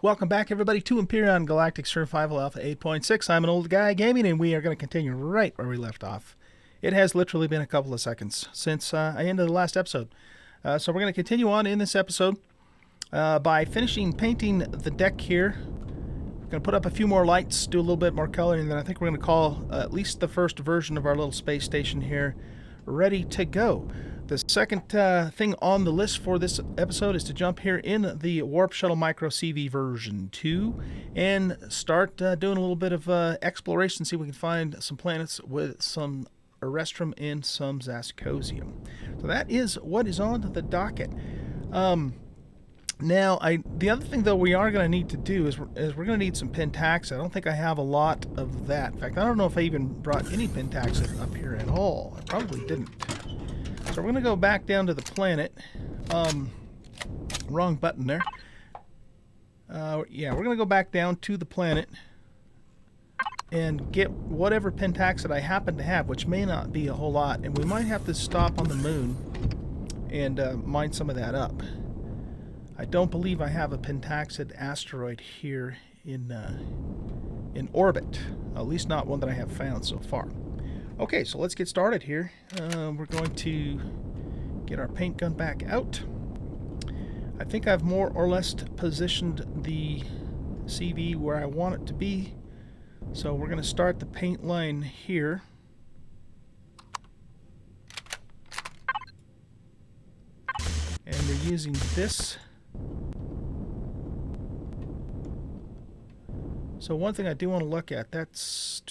Welcome back, everybody, to Empyrion Galactic Survival Alpha 8.6. I'm an old guy gaming, and we are going to continue right where we left off. It has literally been a couple of seconds since I ended the last episode. So we're going to continue on in this episode by finishing painting the deck here. We're going to put up a few more lights, do a little bit more coloring, and then I think we're going to call at least the first version of our little space station here ready to go. The second thing on the list for this episode is to jump here in the Warp Shuttle Micro CV version 2 and start doing a little bit of exploration, see if we can find some planets with some Erestrum and some Zascosium. So that is what is on the docket. Now, the other thing, though, we are going to need to do is we're going to need some Pentax. I don't think I have a lot of that. In fact, I don't know if I even brought any Pentax up here at all. I probably didn't. So we're going to go back down to the planet. Wrong button there. Yeah, we're going to go back down to the planet and get whatever Pentax that I happen to have, which may not be a whole lot. And we might have to stop on the moon and mine some of that up. I don't believe I have a Pentaxid asteroid here in orbit. At least not one that I have found so far. Okay, so let's get started here. We're going to get our paint gun back out. I think I've more or less positioned the CV where I want it to be. So we're going to start the paint line here. And we're using this. So one thing I do want to look at, that's...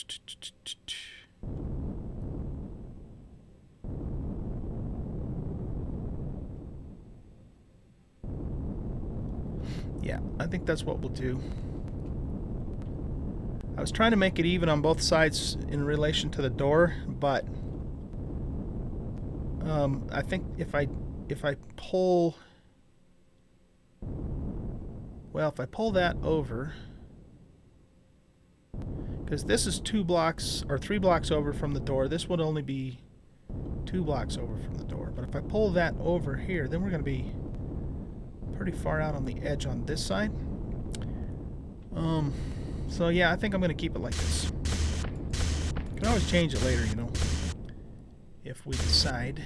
Yeah, I think that's what we'll do. I was trying to make it even on both sides in relation to the door, but I think if I pull, well, if I pull that over, because this is 2 blocks or 3 blocks over from the door, this would only be 2 blocks over from the door. But if I pull that over here, then we're going to be pretty far out on the edge on this side. So yeah, I think I'm going to keep it like this. You can always change it later, you know, if we decide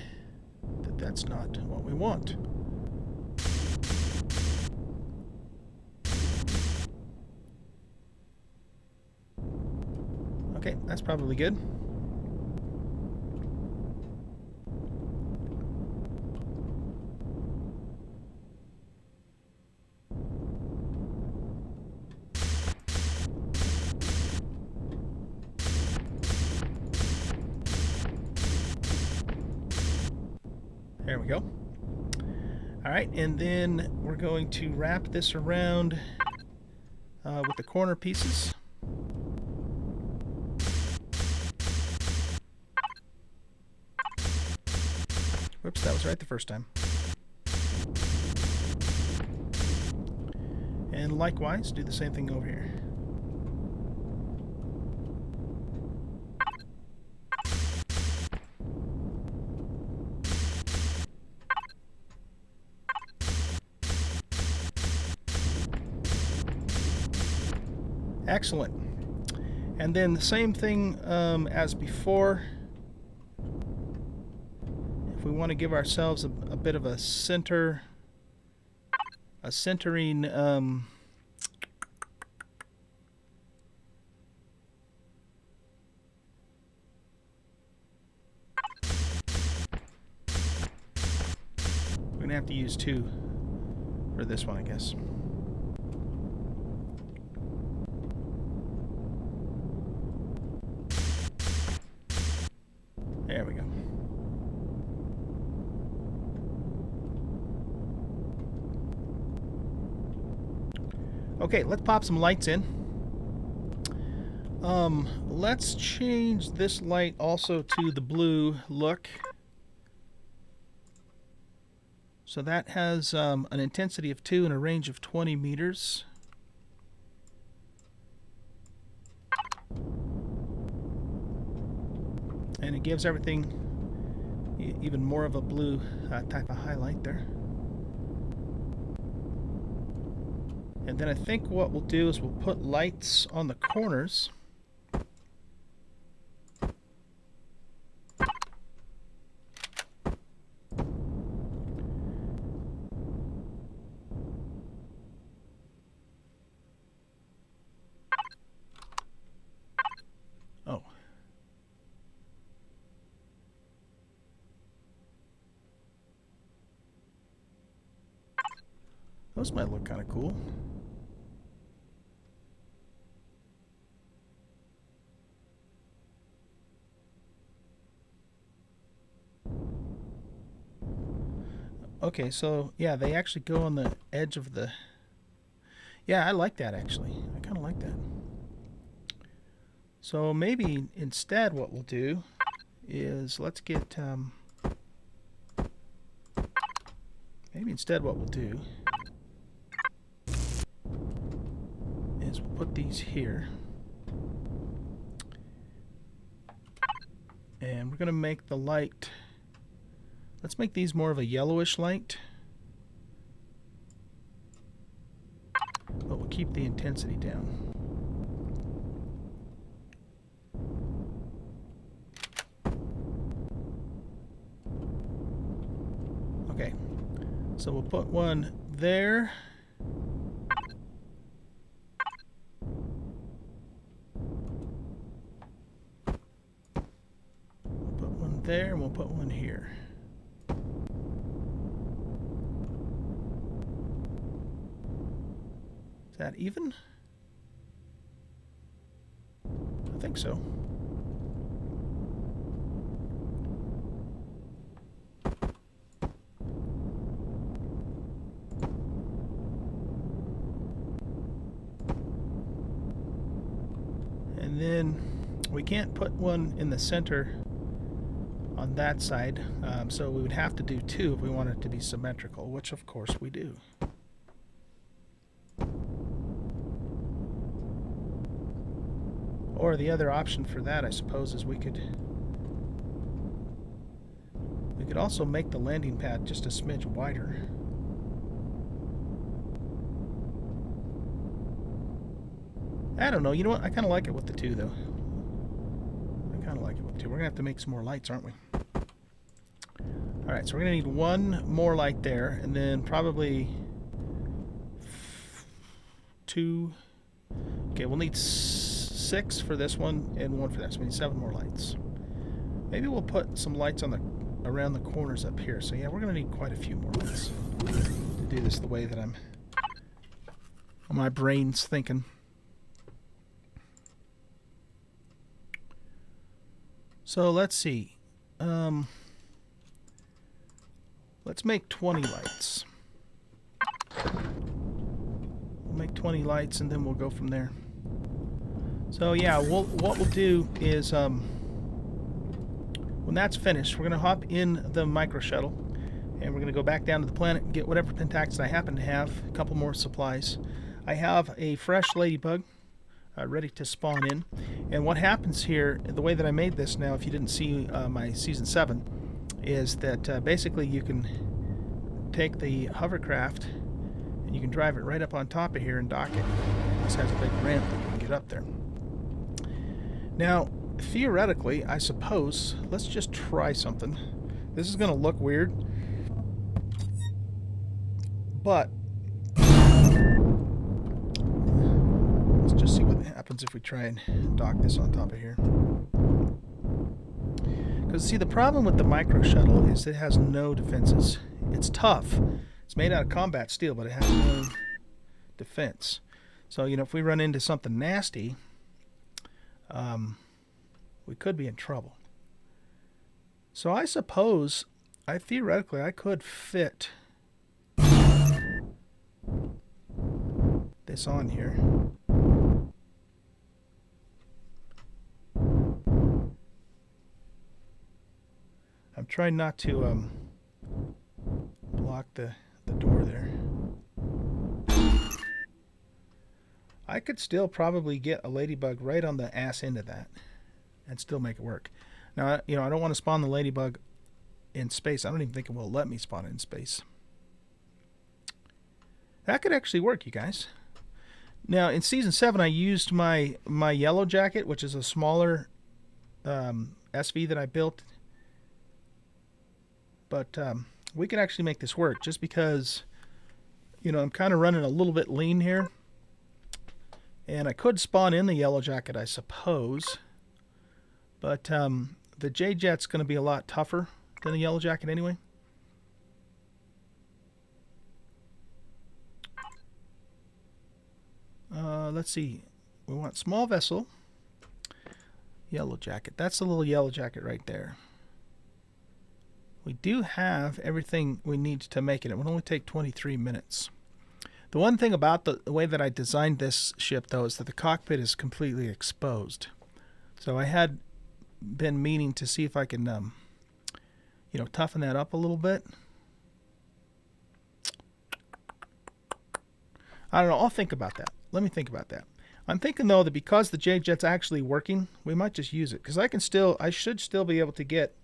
that that's not what we want. Okay, that's probably good. There we go. All right, and then we're going to wrap this around with the corner pieces. Whoops, that was right the first time. And likewise, do the same thing over here. Excellent. And then the same thing as before. If we want to give ourselves a bit of a centering, we're going to have to use 2 for this one, I guess. There we go. Okay, let's pop some lights in. Let's change this light also to the blue look. So that has an intensity of 2 and a range of 20 meters. And it gives everything even more of a blue type of highlight there. And then I think what we'll do is we'll put lights on the corners. Oh. Those might look kind of cool. Okay, so yeah, they actually go on the edge of the... Yeah, I like that actually. I kind of like that. So maybe instead what we'll do is let's get... maybe instead what we'll do is we'll put these here. And we're going to make the light... Let's make these more of a yellowish light. But we'll keep the intensity down. Okay. So we'll put one there. We'll put one there, and we'll put one here. Is that even? I think so. And then we can't put one in the center on that side, so we would have to do two if we want it to be symmetrical, which of course we do. Or the other option for that, I suppose, is we could also make the landing pad just a smidge wider. I don't know. You know what? I kind of like it with the two, though. I kind of like it with the two. We're going to have to make some more lights, aren't we? All right, so we're going to need one more light there, and then probably two. Okay, we'll need 6 for this one and 1 for that, so we need 7 more lights. Maybe we'll put some lights on around the corners up here. So yeah, we're going to need quite a few more lights to do this the way that my brain's thinking. So let's see. Let's make 20 lights. We'll make 20 lights and then we'll go from there. So yeah, what we'll do is when that's finished, we're going to hop in the micro shuttle and we're going to go back down to the planet and get whatever pentaxes I happen to have, a couple more supplies. I have a fresh ladybug ready to spawn in. And what happens here, the way that I made this now, if you didn't see my Season 7, is that basically you can take the hovercraft and you can drive it right up on top of here and dock it. This has a big ramp that you can get up there. Now, theoretically, I suppose, let's just try something. This is going to look weird, but let's just see what happens if we try and dock this on top of here. Because, see, the problem with the micro shuttle is it has no defenses. It's tough. It's made out of combat steel, but it has no defense. So, you know, if we run into something nasty, we could be in trouble. So I suppose, theoretically, I could fit this on here. I'm trying not to block the door there. I could still probably get a ladybug right on the ass end of that and still make it work. Now, you know, I don't want to spawn the ladybug in space. I don't even think it will let me spawn it in space. That could actually work, you guys. Now in season 7, I used my yellow jacket, which is a smaller SV that I built, but we can actually make this work just because, you know, I'm kind of running a little bit lean here, and I could spawn in the yellow jacket, I suppose, but the J-Jet's going to be a lot tougher than the yellow jacket anyway. Let's see. We want small vessel, yellow jacket. That's the little yellow jacket right there. We do have everything we need to make it. It would only take 23 minutes. The one thing about the way that I designed this ship, though, is that the cockpit is completely exposed. So I had been meaning to see if I can, you know, toughen that up a little bit. I don't know. I'll think about that. Let me think about that. I'm thinking, though, that because the J-Jet's actually working, we might just use it. Because I should still be able to get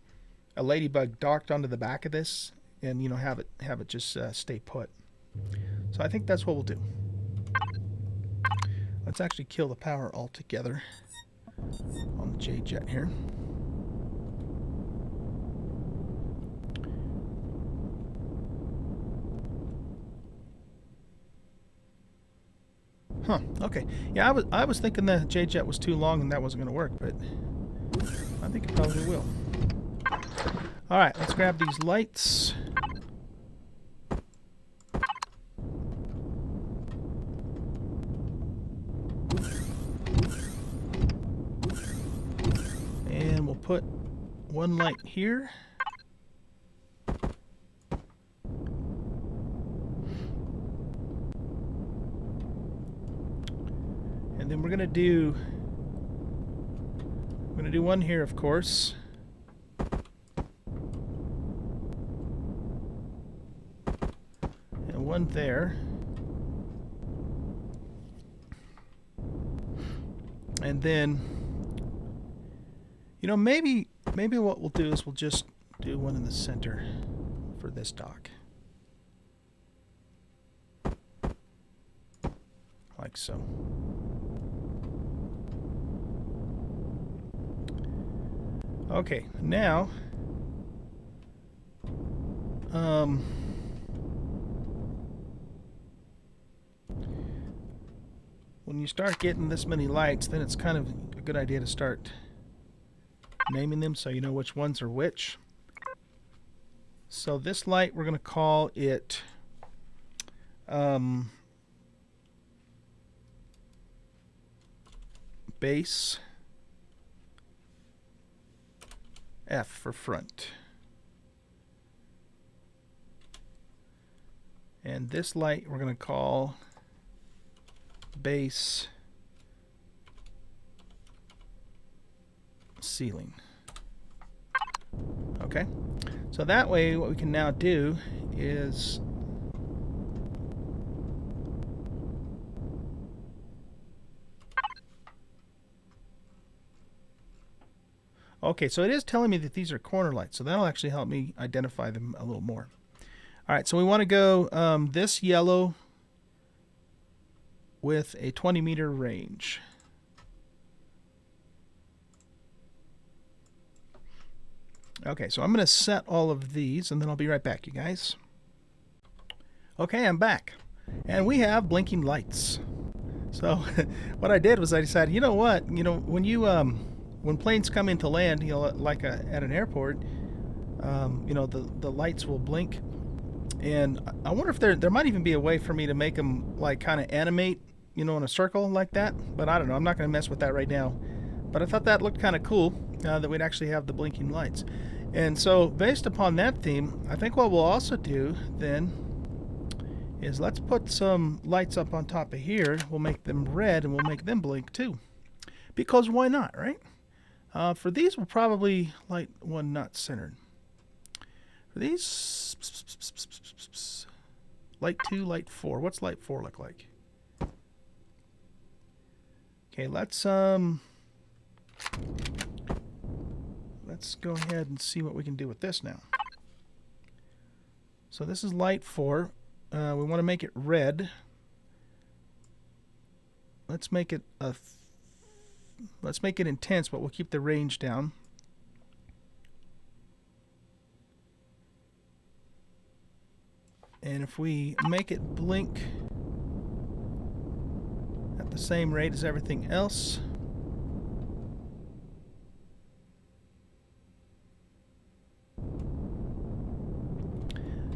a ladybug docked onto the back of this and, you know, have it just stay put. So I think that's what we'll do. Let's actually kill the power altogether on the J-Jet here. Huh, okay. Yeah, I was thinking the J-Jet was too long and that wasn't going to work, but I think it probably will. Alright, let's grab these lights. And we'll put one light here. And then we're going to do one here, of course. And one there. And then, you know, maybe what we'll do is we'll just do one in the center for this dock. Like so. Okay, now when you start getting this many lights, then it's kind of a good idea to start naming them so you know which ones are which. So this light, we're going to call it base F for front. And this light we're going to call base ceiling. Okay, so that way what we can now do is okay, so it is telling me that these are corner lights, so that'll actually help me identify them a little more. All right, so we want to go this yellow with a 20-meter range. Okay, so I'm going to set all of these, and then I'll be right back, you guys. Okay, I'm back. And we have blinking lights. So what I did was I decided, you know what? You know, when you when planes come into land, you know, like at an airport, you know, the lights will blink. And I wonder if there might even be a way for me to make them like kind of animate, you know, in a circle like that. But I don't know. I'm not going to mess with that right now. But I thought that looked kind of cool that we'd actually have the blinking lights. And so based upon that theme, I think what we'll also do then is let's put some lights up on top of here. We'll make them red and we'll make them blink too. Because why not, right? For these, we'll probably light one not centered. For these, light 2, light 4. What's light 4 look like? Okay, let's go ahead and see what we can do with this now. So this is light 4. We want to make it red. let's make it intense, but we'll keep the range down. And if we make it blink at the same rate as everything else,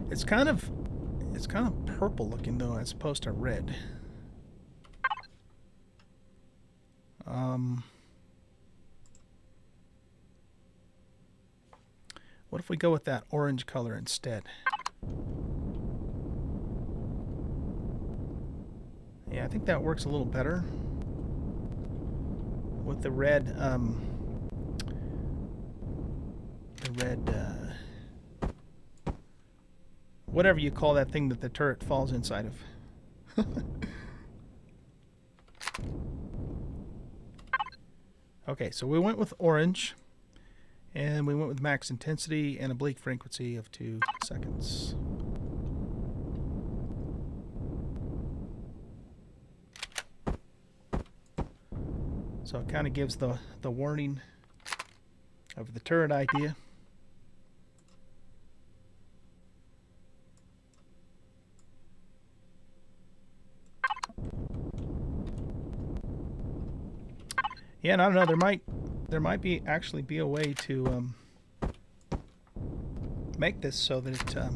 it's kind of purple looking though, as opposed to red. What if we go with that orange color instead? Yeah, I think that works a little better with the red, whatever you call that thing that the turret falls inside of. Okay, so we went with orange, and we went with max intensity and a blink frequency of 2 seconds. So it kind of gives the warning of the turret idea. Yeah, and I don't know, there might actually be a way to make this so that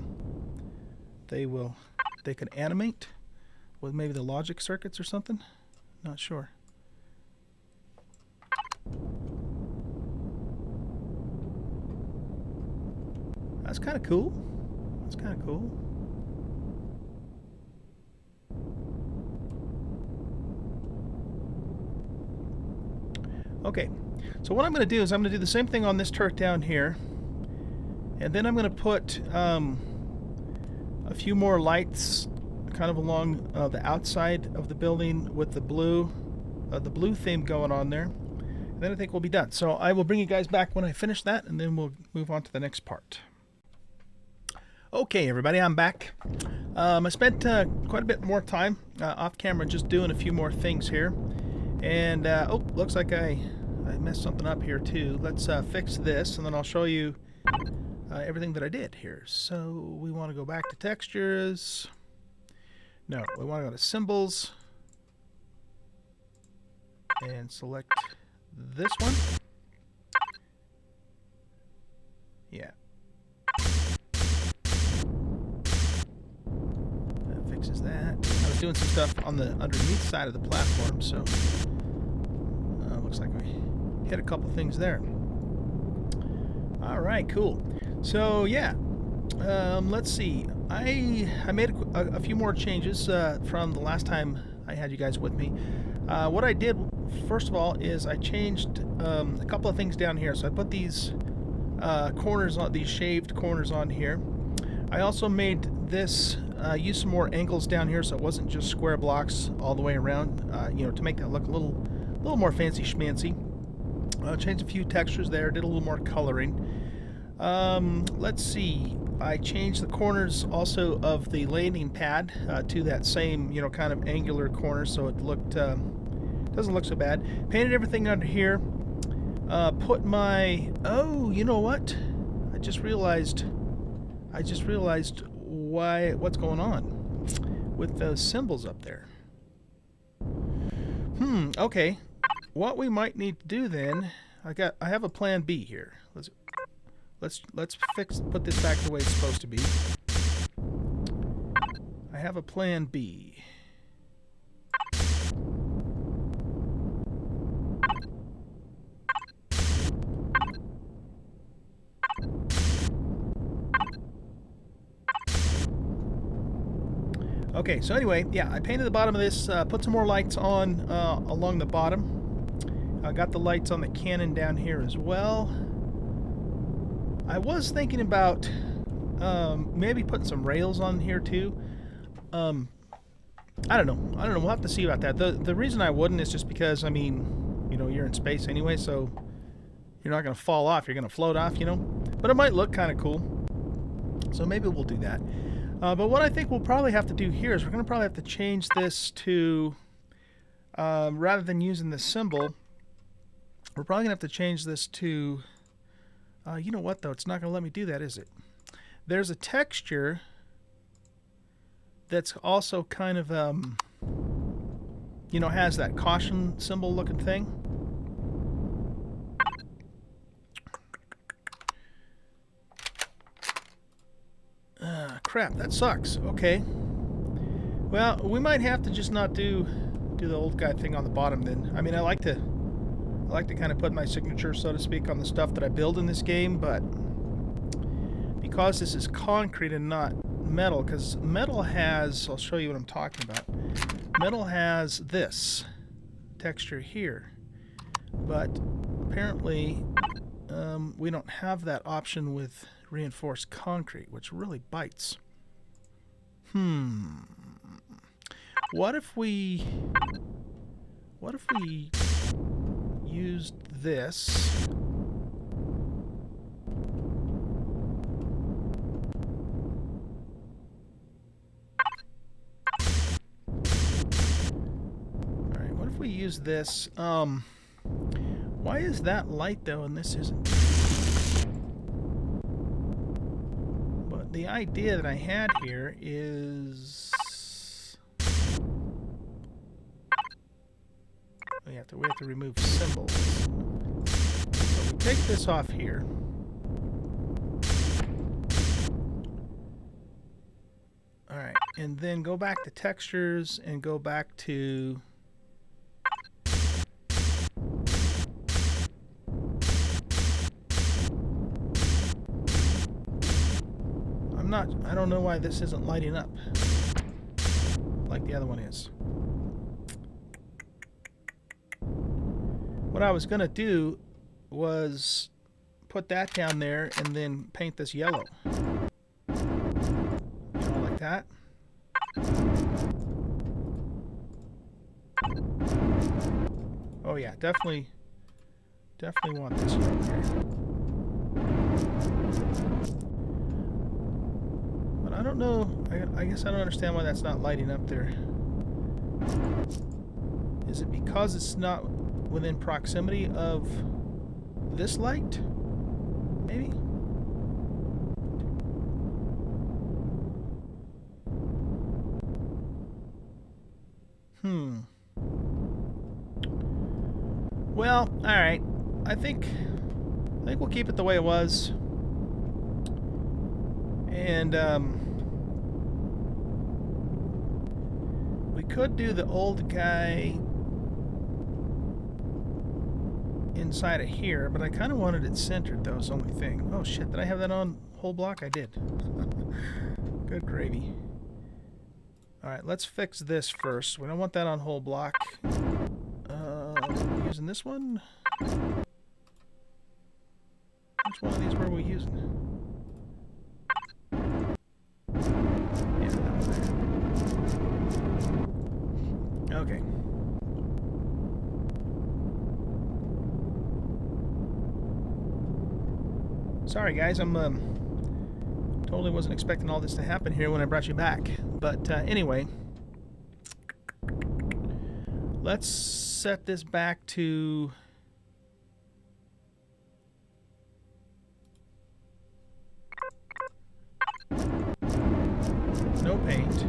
they could animate with maybe the logic circuits or something. Not sure. That's kind of cool. That's kind of cool. Okay, so what I'm going to do is I'm going to do the same thing on this turret down here, and then I'm going to put a few more lights kind of along the outside of the building with the blue theme going on there. And then I think we'll be done. So I will bring you guys back when I finish that, and then we'll move on to the next part. Okay, everybody, I'm back. I spent quite a bit more time off camera just doing a few more things here. And, oh, looks like I messed something up here too. Let's fix this, and then I'll show you everything that I did here. So we want to go back to textures. No, we want to go to symbols and select this one. Yeah. That fixes that. I was doing some stuff on the underneath side of the platform, so looks like we hit a couple things there. All right, cool. So yeah, let's see. I made a few more changes from the last time I had you guys with me. What I did first of all is I changed a couple of things down here. So I put these corners on, these shaved corners on here. I also made this use some more angles down here, so it wasn't just square blocks all the way around. You know, to make that look a little more fancy schmancy. Changed a few textures there, did a little more coloring. Let's see, I changed the corners also of the landing pad to that same, you know, kind of angular corner, so it looked doesn't look so bad. Painted everything under here. Put my, oh, you know what? I just realized what's going on with those symbols up there. Okay. What we might need to do then, I have a plan B here. Let's put this back the way it's supposed to be. I have a plan B. Okay, so anyway, yeah, I painted the bottom of this, put some more lights on along the bottom. I got the lights on the cannon down here as well. I was thinking about maybe putting some rails on here too. I don't know. We'll have to see about that. The reason I wouldn't is just because, I mean, you know, you're in space anyway, so you're not going to fall off. You're going to float off, you know. But it might look kind of cool. So maybe we'll do that. But what I think we'll probably have to do here is we're going to probably have to change this to rather than using the symbol, we're probably going to have to change this to... you know what, though? It's not going to let me do that, is it? There's a texture that's also kind of, you know, has that caution symbol looking thing. Crap, that sucks. Okay. Well, we might have to just not do the old guy thing on the bottom then. I mean, I like to kind of put my signature, so to speak, on the stuff that I build in this game, but because this is concrete and not metal, because metal has, I'll show you what I'm talking about. Metal has this texture here, but apparently we don't have that option with reinforced concrete, which really bites. What if we used this? Alright, what if we use this? Why is that light though and this isn't? But the idea that I had here is we have to remove symbols. So we take this off here. Alright, and then go back to textures and go back to I don't know why this isn't lighting up like the other one is. What I was going to do was put that down there and then paint this yellow. You know, like that. Oh yeah, definitely want this yellow here. But I don't know, I guess I don't understand why that's not lighting up there. Is it because it's not within proximity of this light? Maybe? Well, alright. I think we'll keep it the way it was. And we could do the old guy inside of here, but I kind of wanted it centered. That was the only thing. Oh shit, did I have that on whole block? I did. Good gravy. Alright, let's fix this first. We don't want that on whole block. Using this one? Which one of these were we using? Yeah, that one there. Okay. Sorry guys, I'm totally wasn't expecting all this to happen here when I brought you back. But anyway, let's set this back to no paint.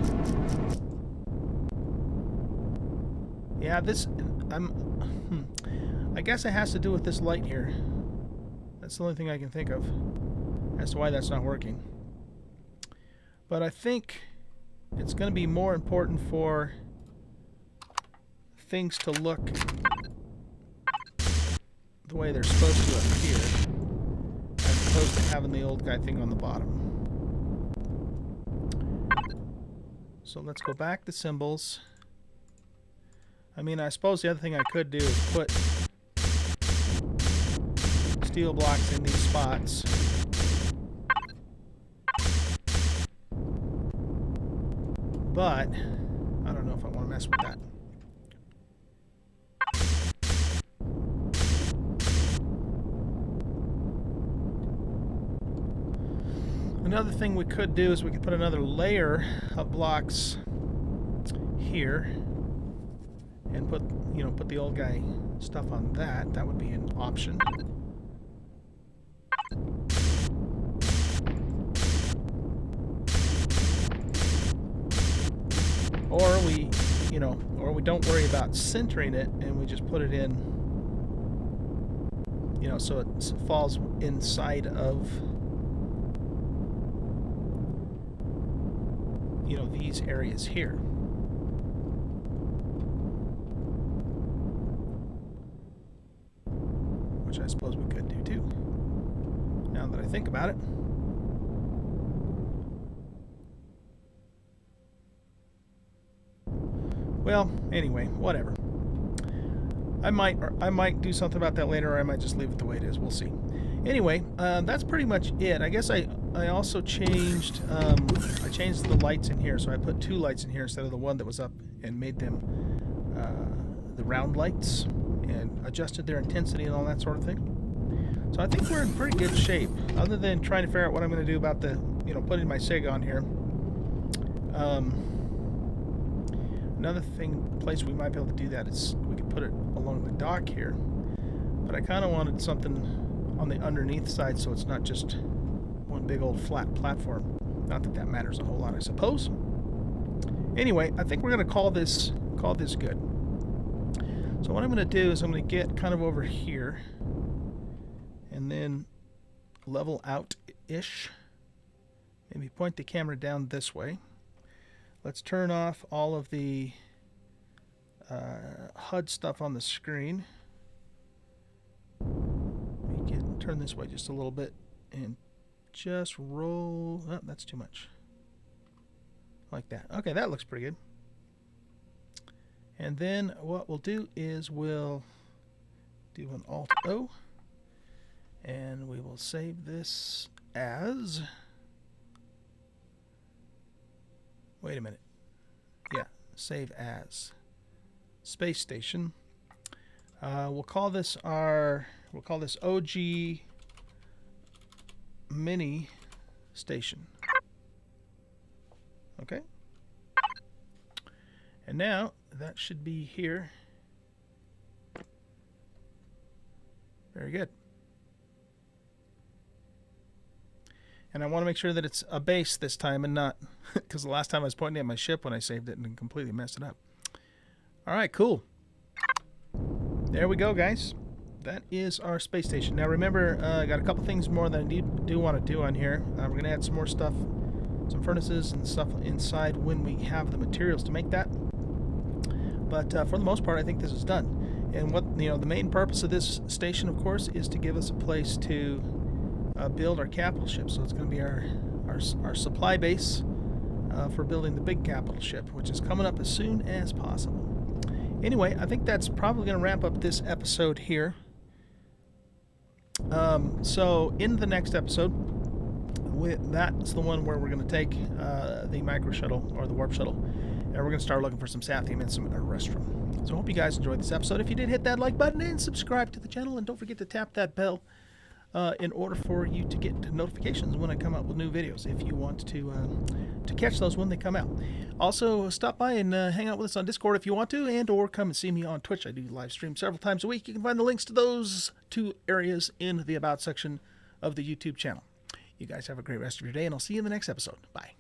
Yeah, this I guess it has to do with this light here. That's the only thing I can think of as to why that's not working. But I think it's going to be more important for things to look the way they're supposed to up here, as opposed to having the old guy thing on the bottom. So let's go back to symbols. I mean, I suppose the other thing I could do is put steel blocks in these spots. But I don't know if I want to mess with that. Another thing we could do is we could put another layer of blocks here and put the old guy stuff on that. That would be an option. Or we don't worry about centering it and we just put it in, so it falls inside of, these areas here. Which I suppose we could do too, now that I think about it. Well, anyway, whatever. I might do something about that later, or I might just leave it the way it is. We'll see. Anyway, that's pretty much it. I guess I also changed I changed the lights in here, so I put 2 lights in here instead of the one that was up, and made them the round lights, and adjusted their intensity and all that sort of thing. So I think we're in pretty good shape, other than trying to figure out what I'm going to do about the putting my SIG on here. Another place we might be able to do that is we could put it along the dock here, but I kind of wanted something on the underneath side so it's not just one big old flat platform. Not that that matters a whole lot, I suppose. Anyway, I think we're going to call this good. So what I'm going to do is I'm going to get kind of over here and then level out-ish. Maybe point the camera down this way. Let's turn off all of the HUD stuff on the screen. Turn this way just a little bit and just roll. Oh, that's too much. Like that. Okay, that looks pretty good. And then what we'll do is we'll do an Alt-O, and we will save this as... Wait a minute. Yeah, save as Space Station. We'll call this OG Mini Station. Okay. And now that should be here. Very good. And I want to make sure that it's a base this time and not, because the last time I was pointing at my ship when I saved it and completely messed it up. All right, cool. There we go, guys. That is our space station. Now remember, I got a couple things more that I do want to do on here. We're going to add some more stuff, some furnaces and stuff inside when we have the materials to make that. But for the most part, I think this is done. And what the main purpose of this station, of course, is to give us a place to build our capital ship. So it's going to be our supply base for building the big capital ship, which is coming up as soon as possible. Anyway, I think that's probably going to wrap up this episode here. So in the next episode, that's the one where we're going to take the micro shuttle or the warp shuttle, and we're going to start looking for some Sathium and some Restrum. So I hope you guys enjoyed this episode. If you did, hit that like button and subscribe to the channel, and don't forget to tap that bell in order for you to get notifications when I come out with new videos, if you want to catch those when they come out. Also, stop by and hang out with us on Discord if you want to, and or come and see me on Twitch. I do live stream several times a week. You can find the links to those 2 areas in the About section of the YouTube channel. You guys have a great rest of your day, and I'll see you in the next episode. Bye.